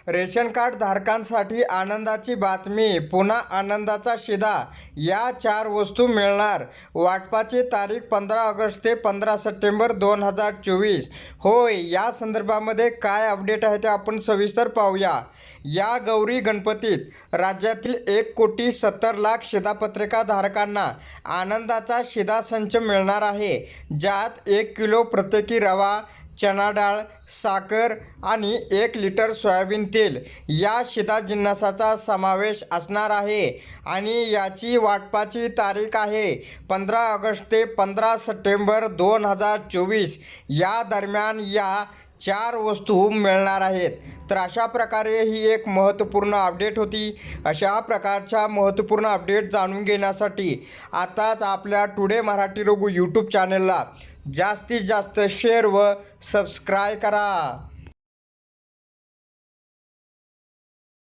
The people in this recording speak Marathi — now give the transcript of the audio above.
रेशन कार्ड धारकांसाठी आनंदाची बातमी, पुन्हा आनंदाचा शिधा. या 4 वस्तू मिळणार. वाटपाची तारीख 15 ऑगस्ट ते 15 सप्टेंबर 2024. होय, या संदर्भामध्ये काय अपडेट आहे ते आपण सविस्तर पाहूया. या गौरी गणपतीत राज्यातील 1,70,00,000 शिधापत्रिका धारकांना आनंदाचा शिधा संच मिळणार आहे, ज्यात 1 किलो प्रत्येकी रवा, चणा डाळ, साखर आणि 1 लिटर सोयाबीन तेल या शिधा जिन्नसाचा समावेश असणार आहे. आणि याची वाटपाची तारीख आहे 15 ऑगस्ट ते 15 सप्टेंबर 2024. या दरम्यान या 4 वस्तू मिळणार आहेत. तर अशा प्रकारे ही एक महत्त्वपूर्ण अपडेट होती. अशा प्रकारच्या महत्त्वपूर्ण अपडेट जाणून घेण्यासाठी आताच आपल्या टुडे मराठी रघु यूट्यूब चॅनलला जास्तीत जास्त शेअर व सबस्क्राईब करा.